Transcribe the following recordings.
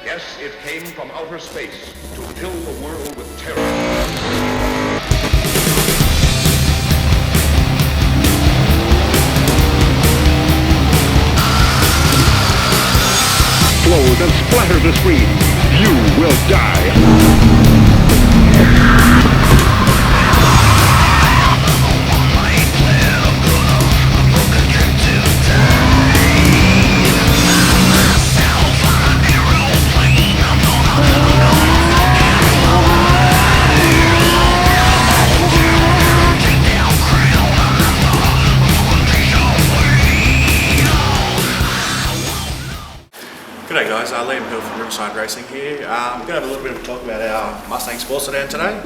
Yes, it came from outer space to fill the world with terror. Explodes and splatter the screen. You will die. G'day guys, Liam Hill from Riverside Racing here. We're going to have a little bit of a talk about our Mustang Sports Sedan today.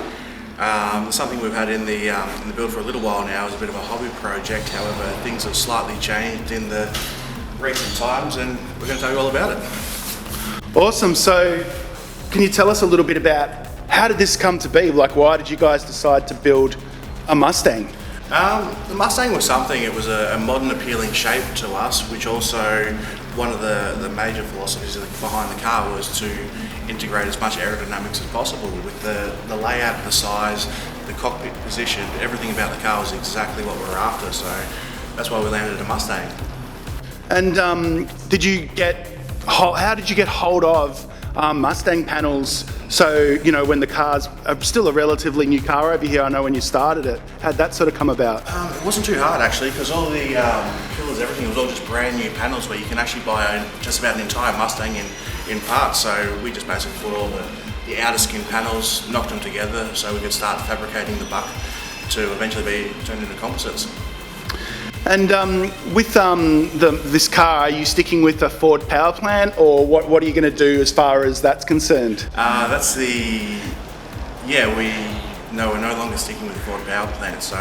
It's something we've had in the build for a little while now. It's a bit of a hobby project, however things have slightly changed in the recent times and we're going to tell you all about it. Awesome, so can you tell us a little bit about how did this come to be? Like, why did you guys decide to build a Mustang? The Mustang was something, it was a modern appealing shape to us, which also one of the major philosophies behind the car was to integrate as much aerodynamics as possible with the layout, the size, the cockpit position, everything about the car was exactly what we were after, so that's why we landed a Mustang. And how did you get hold of Mustang panels? So, you know, when the car's still a relatively new car over here, I know when you started it, how'd that sort of come about? It wasn't too hard actually, because all the pillars, everything was all just brand new panels where you can actually buy just about an entire Mustang in parts. So we just basically put all the outer skin panels, knocked them together so we could start fabricating the buck to eventually be turned into composites. And with this car, are you sticking with a Ford power plant, or what are you going to do as far as that's concerned? We're no longer sticking with the Ford power plant. So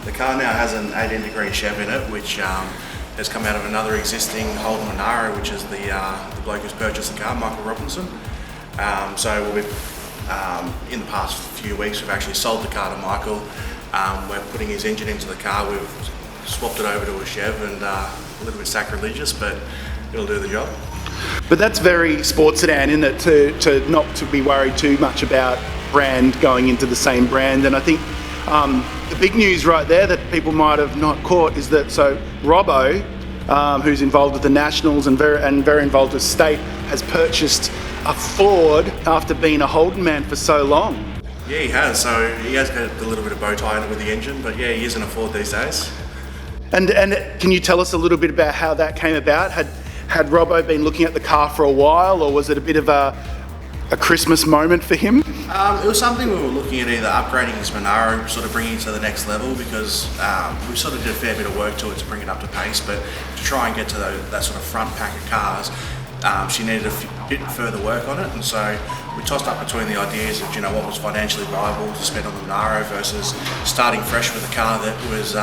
the car now has an 18-degree Chev in it, which has come out of another existing Holden Monaro, which is the bloke who's purchased the car, Michael Robinson. So in the past few weeks, we've actually sold the car to Michael. We're putting his engine into the car. We've swapped it over to a Chev, and a little bit sacrilegious, but it'll do the job. But that's very sports sedan, isn't it? To not to be worried too much about brand going into the same brand. And I think the big news right there that people might have not caught is that Robbo, who's involved with the Nationals and very involved with state, has purchased a Ford after being a Holden man for so long. Yeah, he has. So he has got a little bit of bow tie in it with the engine, but yeah, he is in a Ford these days. And can you tell us a little bit about how that came about? Had Robbo been looking at the car for a while, or was it a bit of a Christmas moment for him? It was something we were looking at, either upgrading his Monaro, sort of bringing it to the next level, because we sort of did a fair bit of work to it to bring it up to pace, but to try and get to that sort of front pack of cars, she needed a bit further work on it, and so we tossed up between the ideas of, what was financially viable to spend on the Monaro versus starting fresh with a car that was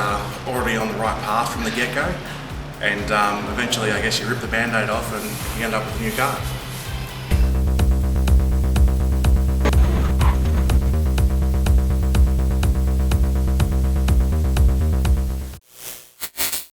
already on the right path from the get-go. And eventually, I guess, you rip the Band-Aid off and you end up with a new car.